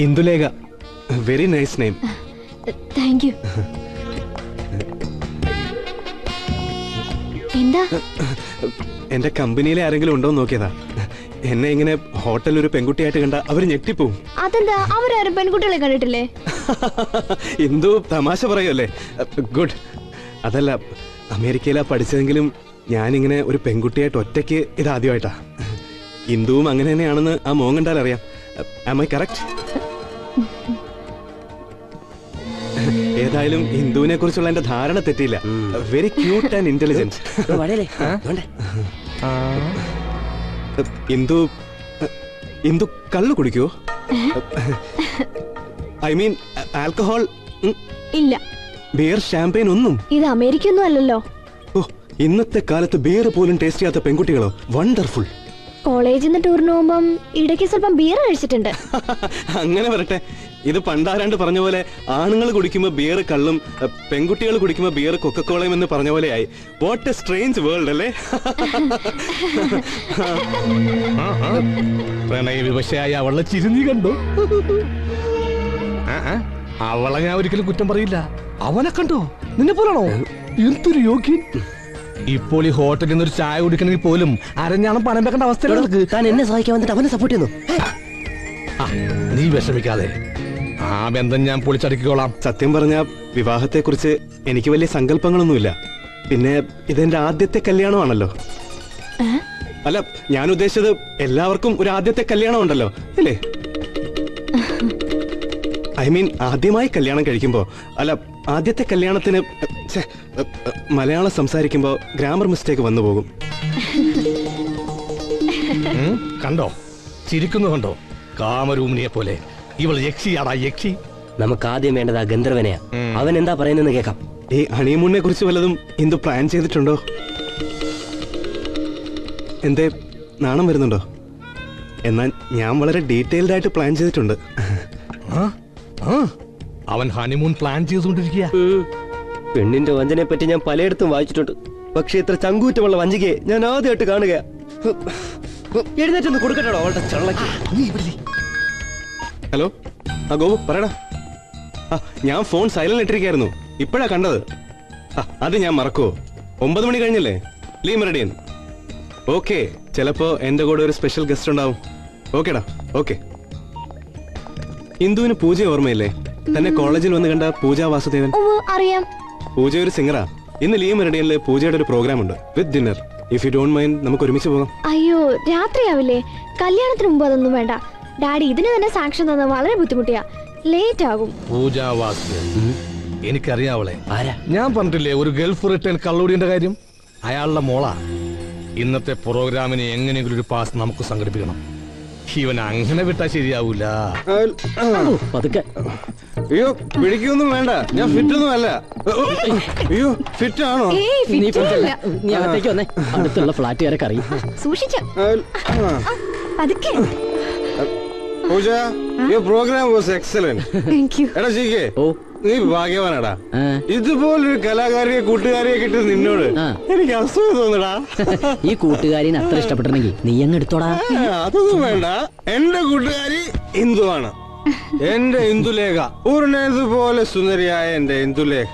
Indulekha. Very nice name. Thank you. എന്താ? എന്റെ കമ്പനിയിലെ ആരെങ്കിലും ഉണ്ടോ നോക്കിയതാ. എന്നെ ഇങ്ങനെ ഹോട്ടലിൽ ഒരു പെൺകുട്ടിയായിട്ട് കണ്ട അവര് ഞെട്ടിപ്പോവും. അതെന്താ? അവരാരും പെൺകുട്ടികളെ കണ്ടിട്ടില്ലേ? ഇന്ദു തമാശ പറയുമല്ലേ? ഗുഡ്. അതല്ല, അമേരിക്കയിലാ പഠിച്ചതെങ്കിലും ഞാനിങ്ങനെ ഒരു പെൺകുട്ടിയായിട്ട് ഒറ്റയ്ക്ക് ഇതാദ്യമായിട്ടാ. ഇന്ദുവും അങ്ങനെ തന്നെയാണെന്ന് ആ മോൻ കണ്ടാൽ അറിയാം. Am I correct? ഏതായാലും ഇന്ദുവിനെ കുറിച്ചുള്ള എന്റെ ധാരണ തെറ്റിയില്ല. Very cute and intelligent. Indu കള്ളു കുടിക്കുവോ? I mean alcohol? ഇല്ല. ബിയർ, ഷാമ്പെയിൻ ഒന്നും? ഇത് അമേരിക്കൊന്നും അല്ലല്ലോ. ഓ, ഇന്നത്തെ കാലത്ത് ബിയർ പോലും ടേസ്റ്റ് ചെയ്യാത്ത പെൺകുട്ടികളോ? വണ്ടർഫുൾ. കോളേജിൽ നിന്ന് ടൂറിന് പോകുമ്പം ഇടയ്ക്ക് സ്വല്പം ബിയർ കഴിച്ചിട്ടുണ്ട്. അങ്ങനെ വരട്ടെ. ഇത് പണ്ടാരാണ്ട് പറഞ്ഞ പോലെ ആണുങ്ങൾ കുടിക്കുമ്പോ ബിയർ കള്ളും, പെൺകുട്ടികൾ കുടിക്കുമ്പോ ബിയർ കൊക്കക്കോളയും എന്ന് പറഞ്ഞ പോലെ ആയി. വാട്ട് എ സ്ട്രേഞ്ച് വേൾഡ് അല്ലേ? പ്രണയവിവശയായ അവളെ ചിരിഞ്ഞു കണ്ടോ? അവളെ ഞാൻ ഒരിക്കലും കുറ്റം പറയില്ല. അവനെ കണ്ടോ? നിന്നെ പോലാണോ? എന്തൊരു യോഗ്യൻ. ഇപ്പോൾ ഈ ഹോട്ടലിൽ നിന്ന് ഒരു ചായ കുടിക്കണമെങ്കിൽ പോലും അരഞ്ഞാണം പണം വെക്കേണ്ട അവസ്ഥയിലേക്ക് താൻ എന്നെ സഹായിക്കാൻ വന്നിട്ട് അവനെ സപ്പോർട്ട് ചെയ്യുന്നു. നീ വിഷമിക്കാതെ, ആ ബന്ധം ഞാൻ പൊളിച്ചടക്കിക്കോളാം. സത്യം പറഞ്ഞ വിവാഹത്തെ കുറിച്ച് എനിക്ക് വലിയ സങ്കല്പങ്ങളൊന്നുമില്ല. പിന്നെ ഇതെന്റെ ആദ്യത്തെ കല്യാണമാണല്ലോ. അല്ല, ഞാൻ ഉദ്ദേശിച്ചത് എല്ലാവർക്കും ഒരു ആദ്യത്തെ കല്യാണം ഉണ്ടല്ലോ അല്ലേ? ഐ മീൻ ആദ്യമായി കല്യാണം കഴിക്കുമ്പോ, അല്ല ആദ്യത്തെ കല്യാണത്തിന് മലയാളം സംസാരിക്കുമ്പോ ഗ്രാമർ മിസ്റ്റേക്ക് വന്നു പോകും. കണ്ടോ? ചിരിക്കുന്നു കണ്ടോ? കാമരൂമിനിയെ പോലെ. ഇവൾ യക്ഷിയാടാ, യക്ഷി. നമുക്ക് ആദ്യം വേണ്ടത് ആ ഗന്ധർവനെയാ. അവൻ എന്താ പറയുന്നെന്ന് കേൾക്കാം. ഈ ഹണിമൂണിനെ കുറിച്ച് വല്ലതും എന്ത് പ്ലാൻ ചെയ്തിട്ടുണ്ടോ? എന്തേ നാണം വരുന്നുണ്ടോ? എന്നാൽ ഞാൻ വളരെ ഡീറ്റെയിൽഡ് ആയിട്ട് പ്ലാൻ ചെയ്തിട്ടുണ്ട്. അവൻ ഹണിമൂൺ പ്ലാൻ ചെയ്തുകൊണ്ടിരിക്കുക. പെണ്ണിന്റെ വഞ്ചനയെ പറ്റി ഞാൻ പലയിടത്തും വായിച്ചിട്ടുണ്ട്. പക്ഷെ ഇത്ര ചങ്കൂറ്റമുള്ള വഞ്ചികയെ ഞാൻ ആദ്യമായിട്ട് കാണുക. എഴുന്നേറ്റൊന്ന് കൊടുക്കട്ടോ അവളുടെ ചള്ളക്ക്. ഹലോ, ആ ഗോപു പറയടാ. ഞാൻ ഫോൺ സൈലന്റ് ഇട്ടിരിക്കായിരുന്നു, ഇപ്പോഴാ കണ്ടത്. അത് ഞാൻ മറക്കുവോ? 9 മണി കഴിഞ്ഞല്ലേ? Lee Meridian. ഓക്കെ, ചിലപ്പോ എന്റെ കൂടെ ഒരു സ്പെഷ്യൽ ഗസ്റ്റ് ഉണ്ടാവും. ഓക്കേടാ, ഓക്കെ. ഇന്ദുവിന് പൂജ ഓർമ്മയില്ലേ? തന്നെ കോളേജിൽ വന്ന് കണ്ട പൂജ വാസുദേവൻ. അറിയാം. പൂജ ഒരു സിംഗറാ. ഇന്ന് ലീ മെറിഡിയനിലെ പൂജയുടെ ഒരു പ്രോഗ്രാം ഉണ്ട്, with dinner. If you don't mind നമുക്ക് ഒരുമിച്ച് പോകാം. അയ്യോ, രാത്രിയാവില്ലേ? കല്യാണത്തിന് മുമ്പ് അതൊന്നും വേണ്ട. ഡാഡി ഇതിന് തന്നെ സാക്ഷ്യം തന്ന വളരെ ബുദ്ധിമുട്ടിയാ. ലേറ്റ് ആകും. പൂജാ വാസുദേവൻ എനിക്കറിയാവളെ. ഞാൻ പറഞ്ഞിട്ടില്ലേ ഒരു ഗൾഫ് റിട്ടേൺ കള്ളൂടിന്റെ കാര്യം? അയാളുടെ മോളാ. ഇന്നത്തെ പ്രോഗ്രാമിന് എങ്ങനെയെങ്കിലും ഒരു പാസ് നമുക്ക് സംഘടിപ്പിക്കണം. ഇവൻ അങ്ങനെ വിട്ടാ ശരിയാവൂല. അയ്യോ, പിടിക്കൊന്നും വേണ്ട, ഞാൻ ഫിറ്റ് ഒന്നും അല്ല. അയ്യോ, ഫിറ്റ് ആണോ? നീ അകത്തേക്ക് വന്നേ, അടുത്തുള്ള ഫ്ലാറ്റുകാരൊക്കെ അറിയും. സൂക്ഷിച്ചു. പൂജ, your program was excellent. Thank you. എടാ ശരിക്കേ, നീ ഭാഗ്യവാനാടാ. ഇതുപോലൊരു കലാകാരിയെ കൂട്ടുകാരിയെ കിട്ടി നിന്നോട് എനിക്ക് അസൂയ തോന്നടാ. ഈ കൂട്ടുകാരിനെ അത്ര ഇഷ്ടപ്പെട്ടിരുന്നെങ്കിൽ നീ അങ്ങ് എടുത്തോടാ. അതൊന്നും വേണ്ട, എന്റെ കൂട്ടുകാരി ഇന്ദുവാണ്. എന്റെ ഇന്ദുലേഖ, പൂർണ്ണതുപോലെ സുന്ദരിയായ എന്റെ ഇന്ദുലേഖ.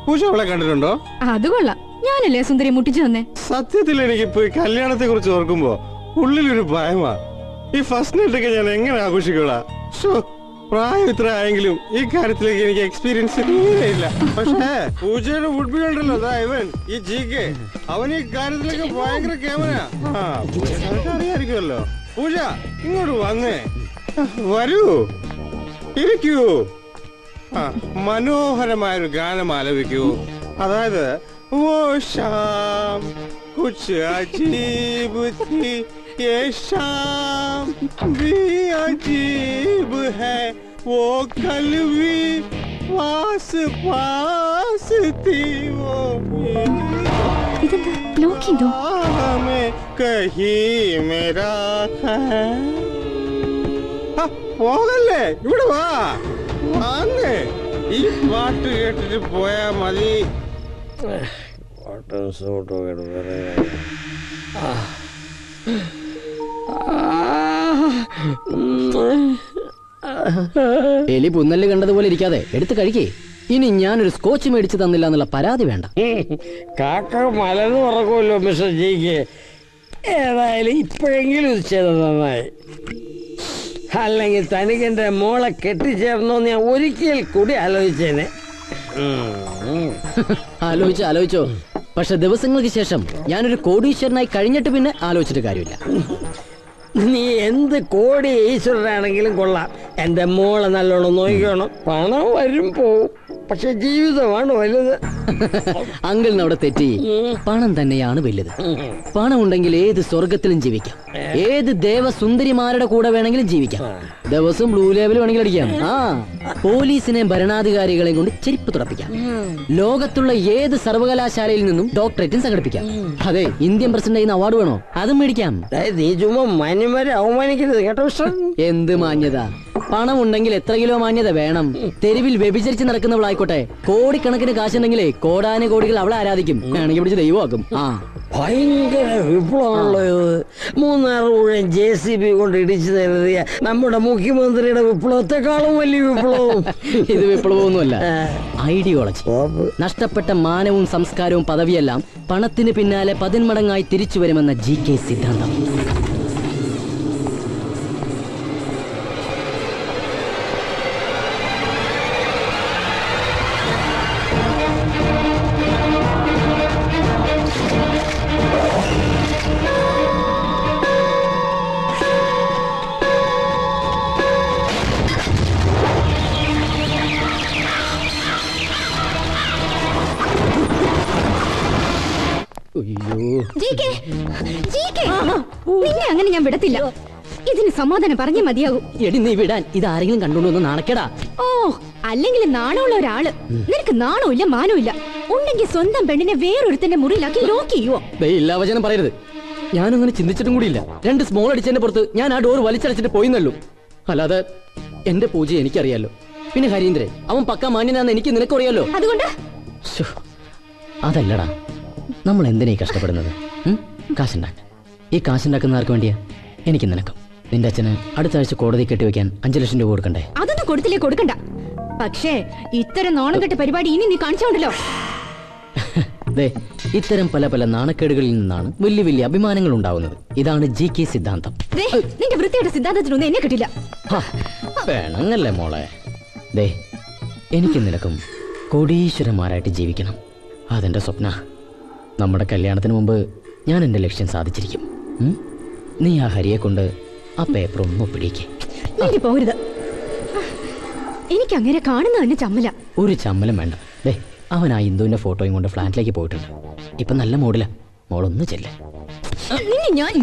പൂജ അവളെ കണ്ടിട്ടുണ്ടോ? അത് കൊള്ളാം. ഞാനല്ലേ സുന്ദരി മുട്ടിച്ചു തന്നെ. സത്യത്തിൽ എനിക്കിപ്പോ ഈ കല്യാണത്തെ കുറിച്ച് ഓർക്കുമ്പോ ഉള്ളിലൊരു ഭയമാ. ഈ ഫസ്റ്റ് നൈറ്റൊക്കെ ഞാൻ എങ്ങനെ ആഘോഷിക്കൂടാ? പ്രായം ഇത്ര ആയെങ്കിലും ഈ കാര്യത്തിലേക്ക് എനിക്ക് എക്സ്പീരിയൻസ് തീരെയില്ല. പക്ഷേ പൂജയുടെ വുഡ് ബി ഉണ്ടല്ലോ, ഇവൻ ഈ GK, അവൻ ഈ കാര്യത്തിലേക്ക് ഭയങ്കര ക്യാമറ. അറിയായിരിക്കുമല്ലോ. പൂജ ഇങ്ങോട്ട് വന്നേ, വരൂ, ഇരിക്കൂ. മനോഹരമായൊരു ഗാനം ആലപിക്കൂ. അതായത് वो शाम कुछ अजीब थी, ये शाम भी अजीब है, वो कल भी पास पास थी, वो हमें कहीं मेरा है. പോകല്ലേ, ഇവിടെ വാ. വന്നേ, ഈ പാട്ട് കേട്ടിട്ട് പോയാ മതി. എലി പുന്നല് കണ്ടതുപോലെ ഇരിക്കാതെ എടുത്ത് കഴിക്കേ. ഇനി ഞാനൊരു സ്കോച്ച് മേടിച്ചു തന്നില്ല എന്നുള്ള പരാതി വേണ്ട. കാക്ക മലന്ന് ഉറക്കുമല്ലോ മിസ്റ്റർ ജിക്ക്. ഏതായാലും ഇപ്പോഴെങ്കിലും ഇത് ചെയ്തത് നന്നായി. അല്ലെങ്കിൽ തനിക്ക് എൻ്റെ മോളെ കെട്ടിച്ചേർന്നോന്ന് ഞാൻ ഒരിക്കൽ കൂടി ആലോചിച്ചേനെ. ആലോചിച്ചോ. പക്ഷെ ദിവസങ്ങൾക്ക് ശേഷം ഞാനൊരു കോടീശ്വരനായി കഴിഞ്ഞിട്ട് പിന്നെ ആലോചിച്ചിട്ട് കാര്യമില്ല. നീ എന്ത് കോടി ഈശ്വരനാണെങ്കിലും കൊള്ളാം, എൻ്റെ മോളെ നല്ലോണം നോക്കണം. പണം വരും പോവും, പക്ഷെ ജീവിതമാണ് വലുത്. അങ്കിളിന് അവിടെ തെറ്റി. പണം തന്നെയാണ് വലുത്. പണം ഉണ്ടെങ്കിൽ ഏത് സ്വർഗത്തിലും ജീവിക്കാം, ഏത് ദേവസുന്ദരിമാരുടെ കൂടെ വേണമെങ്കിലും ജീവിക്കാം, ദിവസം ബ്ലൂ ലേബിൾ വേണമെങ്കിലും അടിക്കാം. പോലീസിനെയും ഭരണാധികാരികളെയും കൊണ്ട് ചെരുപ്പ് തുറപ്പിക്കാം. ലോകത്തുള്ള ഏത് സർവകലാശാലയിൽ നിന്നും ഡോക്ടറേറ്റും സംഘടിപ്പിക്കാം. അതെ, ഇന്ത്യൻ പ്രസിഡന്റ് അവാർഡ് വേണോ അതും മേടിക്കാം. നീ ചുമ്മാ മാന്യന്മാരെ അവമാനിക്കരുത് കേട്ടോ. എന്ത് മാന്യത? പണം ഉണ്ടെങ്കിൽ എത്ര കിലോ മാന്യത വേണം? തെരുവിൽ വ്യഭിചരിച്ച് നടക്കുന്നവളായിക്കോട്ടെ, കോടിക്കണക്കിന് കാശുണ്ടെങ്കിലേ കോടാനുകോടികൾ അവളെ ആരാധിക്കും, വേണമെങ്കിൽ പിടിച്ച് ദൈവമാക്കും. ഭയങ്കര വിപ്ലവമാണല്ലോ ഇത്. 3-6 മുഴുവൻ JCB കൊണ്ട് ഇടിച്ചു തരുതിയ നമ്മുടെ മുഖ്യമന്ത്രിയുടെ വിപ്ലവത്തെക്കാളും വലിയ വിപ്ലവം. ഇത് വിപ്ലവമൊന്നുമല്ല, ഐഡിയോളജി. നഷ്ടപ്പെട്ട മാനവും സംസ്കാരവും പദവിയെല്ലാം പണത്തിന് പിന്നാലെ 10 മടങ്ങായി തിരിച്ചു വരുമെന്ന GK സിദ്ധാന്തം. നിന്നെ അങ്ങനെ ഞാൻ വിടത്തില്ല. ഇതിന് സമാധാനം പറഞ്ഞേ മതിയാകും. എടി നീ വിടാൻ ഇത് ആരെങ്കിലും കണ്ടുകൊണ്ടൊന്ന് നാണക്കേടാ. ഓ, അല്ലെങ്കിൽ നാണമുള്ള ഒരാള്. നിനക്ക് നാണമില്ല മാനമില്ല. ഉണ്ടെങ്കിൽ സ്വന്തം പെണ്ണിനെ വേറൊരുത്തന്റെ മുറിയിലാക്കി ലോക്ക് ചെയ്യുവോ? ഇല്ലാ വചനം പറയരുത്. ഞാനങ്ങനെ ചിന്തിച്ചിട്ടും കൂടിയില്ല. 2 സ്മോൾ അടിച്ചതിന്റെ പുറത്ത് ഞാൻ ആ ഡോർ വലിച്ചടച്ചിട്ട് പോയിന്നല്ലോ. അല്ലാതെ എന്റെ പൂജ എനിക്കറിയാലോ. പിന്നെ ഹരീന്ദ്രൻ അവൻ പക്ക മാന്യനാന്ന് എനിക്ക് നിനക്കറിയാലോ. അതുകൊണ്ട് അതല്ലടാ, നമ്മൾ എന്തിനാ കഷ്ടപ്പെടുന്നത്? കാശുണ്ടാക്ക. ഈ കാശുണ്ടാക്കുന്ന ആർക്ക് വേണ്ടിയാ? എനിക്ക് നിനക്കും. നിന്റെ അച്ഛന് അടുത്ത ആഴ്ച കോടതി കെട്ടിവെക്കാൻ 5 ലക്ഷം രൂപ കൊടുക്കണ്ടേ? അതൊന്നും കൊടുത്തില്ലേ കൊടുക്കണ്ട. പക്ഷേ ഇത്തരം നാണംകെട്ട പരിപാടി ഇനി നീ കാണിച്ചോണ്ടല്ലോ. ഇത്തരം പല പല നാണക്കേടുകളിൽ നിന്നാണ് വലിയ വലിയ അഭിമാനങ്ങൾ ഉണ്ടാവുന്നത്. ഇതാണ് GK സിദ്ധാന്തം. നിന്റെ വൃത്തിയുടെ സിദ്ധാന്തത്തിനൊന്നും എന്നെ കിട്ടില്ല. വേണങ്ങല്ലേ മോളെ. എനിക്ക് നിനക്കും കോടീശ്വരന്മാരായിട്ട് ജീവിക്കണം. അതെന്റെ സ്വപ്ന. നമ്മുടെ കല്യാണത്തിന് മുമ്പ് ഞാൻ എന്റെ ലക്ഷ്യം സാധിച്ചിരിക്കും. നീ ആ ഹരിയെ കൊണ്ട് ആ പേപ്പർ ഒന്നും പിടിക്കേ. പോകരുത്. എനിക്ക് അങ്ങനെ കാണുന്ന തന്നെ ചമ്മല. ഒരു ചമ്മലും വേണ്ട. അവൻ ആ ഇന്ദുവിന്റെ ഫോട്ടോയും കൊണ്ട് ഫ്ലാറ്റിലേക്ക് പോയിട്ടുണ്ട്. ഇപ്പൊ നല്ല മൂഡില. മോളൊന്ന് ചെല്ലേ. ഞാൻ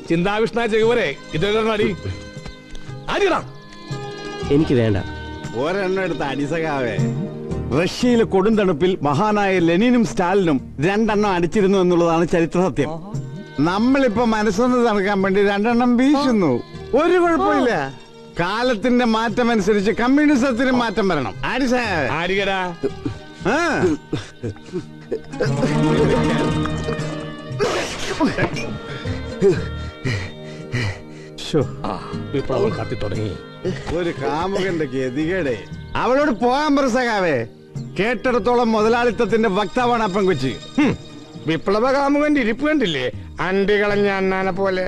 ചിന്താവിഷ്ണ ചെകുവരെ ഇതൊരടി അടിയടാ. എനിക്ക് വേണ്ട. ഒരെണ്ണം എടുത്ത അടിസകാവേ. റഷ്യയിലെ കൊടുന്തണുപ്പിൽ മഹാനായ ലെനിനും സ്റ്റാലിനും 2 എണ്ണം അടിച്ചിരുന്നു എന്നുള്ളതാണ് ചരിത്ര സത്യം. നമ്മളിപ്പോ മനസ്സൊന്ന് തണുക്കാൻ വേണ്ടി 2 എണ്ണം വീശുന്നു. ഒരു കുഴപ്പമില്ല. കാലത്തിന്റെ മാറ്റം അനുസരിച്ച് കമ്മ്യൂണിസത്തിന് മാറ്റം വരണം. ആരികടാ. വിപ്ലവം കത്തി തുടങ്ങി. ഒരു കാമുകന്റെ ഗതികേടെ. അവളോട് പോകാൻ പറസകാവേ. കേട്ടിടത്തോളം മുതലാളിത്തത്തിന്റെ വക്താവാണ് ആ പെങ്കൊച്ച്. വിപ്ലവ കാമുകന്റെ ഇരിപ്പ് കണ്ടില്ലേ? അണ്ടി കളഞ്ഞ അണ്ണാനെ പോലെ.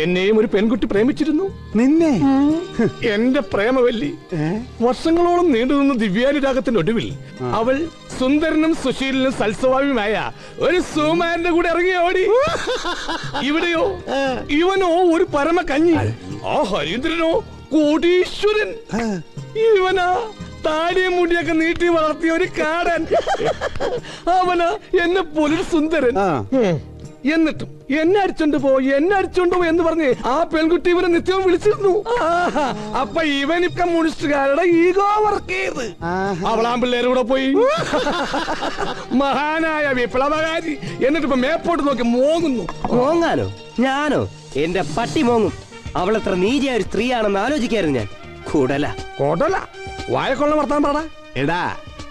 എന്നെയും ഒരു പെൺകുട്ടി പ്രേമിച്ചിരുന്നു. നിന്നെ? എന്റെ പ്രേമവല്ലി വർഷങ്ങളോളം നീണ്ടുനിന്ന ദിവ്യാനുരാഗത്തിനൊടുവിൽ അവൾ സുന്ദരനും സുശീലനും സൽസ്വഭാവിയുമായ ഒരു സുമാരന്റെ കൂടെ ഇറങ്ങി ഓടി. ഇവിടെയോ ഇവനോ ഒരു പരമ കഞ്ഞി, ആ ഹരീന്ദ്രനോ കോടീശ്വരൻ. ഇവനാ താടിയും മുടിയൊക്കെ നീട്ടി വളർത്തിയ ഒരു കാടൻ. അവനാ എന്നെ പോലൊരു സുന്ദരൻ. എന്നിട്ടും എന്നെ അടിച്ചോണ്ട് പോ എന്ന് പറഞ്ഞ് ആ പെൺകുട്ടി ഇവനെ നിത്യവും വിളിച്ചിരുന്നു. അപ്പൊ ഇവൻ കമ്മ്യൂണിസ്റ്റുകാരുടെ ഈഗോ വർക്ക് ചെയ്ത് അവളാമ്പിള്ളേരും കൂടെ പോയി. മഹാനായ വിപ്ലവകാരി. എന്നിട്ട് ഇപ്പൊ മേപ്പോട്ട് നോക്കി മോങ്ങുന്നു. മോങ്ങാനോ? ഞാനോ? എന്റെ പട്ടി മോങ്ങും. അവളെത്ര നീചയായ ഒരു സ്ത്രീയാണെന്ന് ആലോചിക്കായിരുന്നു ഞാൻ. കോടല വായക്കൊള്ള വർത്താൻ പാടാ. എടാ,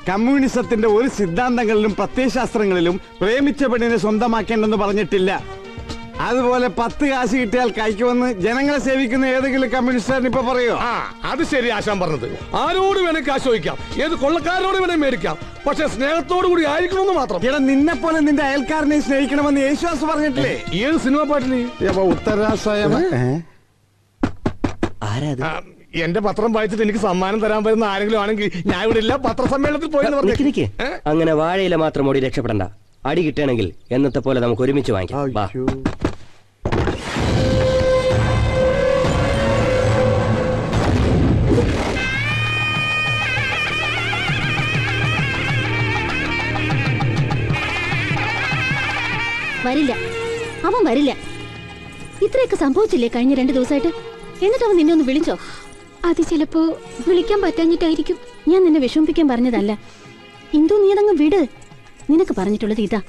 കമ്മ്യൂണിസത്തിന്റെ ഒരു സിദ്ധാന്തങ്ങളിലും പ്രത്യയശാസ്ത്രങ്ങളിലും പ്രേമിച്ച പെണ്ണിനെ സ്വന്തമാക്കേണ്ടെന്ന് പറഞ്ഞിട്ടില്ല. അതുപോലെ 10 കാശ് കിട്ടിയാൽ കൈക്കുവന്ന് ജനങ്ങളെ സേവിക്കുന്ന ഏതെങ്കിലും കമ്മ്യൂണിസ്റ്റുകാരൻ ഇപ്പൊ പറയോ? അത് ശരി ആശാൻ പറഞ്ഞത്. ആരോട് വേണേ കാശ് ചോദിക്കാം, ഏത് കൊള്ളക്കാരനോട് വേണേ മേടിക്കാം, പക്ഷെ സ്നേഹത്തോടു കൂടി ആയിരിക്കണമെന്ന് മാത്രം. എടാ, നിന്നെ പോലെ നിന്റെ അയൽക്കാരനെ സ്നേഹിക്കണമെന്ന് യേശുദാസ് പറഞ്ഞിട്ടില്ലേ? ഏത് സിനിമ പാട്ടില്? എന്റെ പത്രം വായിച്ചിട്ട് എനിക്ക് സമ്മാനം തരാൻ വരുന്ന ആരെങ്കിലും ആണെങ്കിൽ ഞാൻ ഇവിടെ ഇല്ല, പത്രസമ്മേളനത്തിൽ പോയെന്ന് പറഞ്ഞു. അങ്ങനെ വാഴയില മാത്രം ഓടി രക്ഷപ്പെടണ്ട. അടി കിട്ടുകയാണെങ്കിൽ എന്നത്തെ പോലെ നമുക്ക് ഒരുമിച്ച് വാങ്ങിക്കാം. വരില്ല, അവൻ വരില്ല. ഇത്രയൊക്കെ സംഭവിച്ചില്ലേ കഴിഞ്ഞ 2 ദിവസമായിട്ട്? എന്നിട്ട് അവൻ നിന്നെ ഒന്ന് വിളിച്ചോ? അത് ചിലപ്പോ വിളിക്കാൻ പറ്റാഞ്ഞിട്ടായിരിക്കും. ഞാൻ നിന്നെ വിഷമിപ്പിക്കാൻ പറഞ്ഞതല്ല ഇന്ദു, നീ അതങ്ങ് വിട്. നിനക്ക് പറഞ്ഞിട്ടുള്ളത് ഇതാ,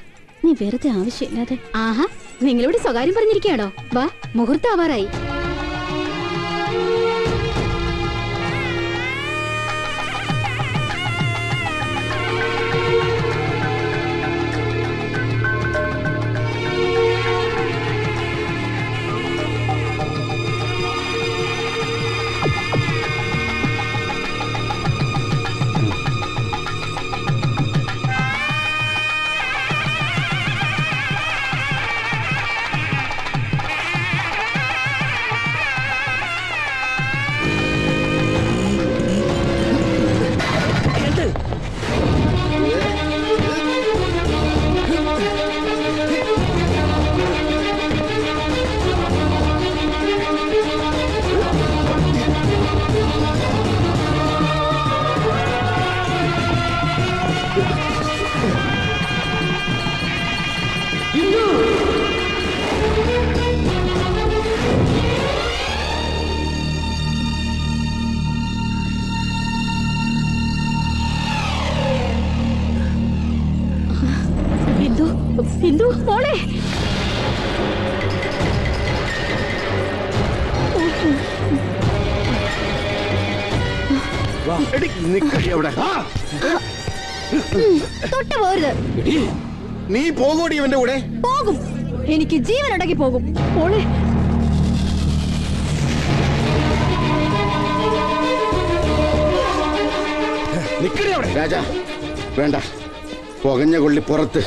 നീ വെറുതെ ആവശ്യമില്ലാതെ. ആഹാ, നിങ്ങളോട് സ്വകാര്യം പറഞ്ഞിരിക്കുകയാണോ? വാ, മുഹൂർത്തം ആവാറായി. ഇന്ദു മോളെ, തൊട്ട് പോരുത്. നീ പോകൂടി ഇവന്റെ കൂടെ. പോകും, എനിക്ക് ജീവൻ ഉണ്ടെങ്കിൽ പോകും. മോളെ, രാജാ വേണ്ട, പുകഞ്ഞ കൊള്ളി പുറത്ത്.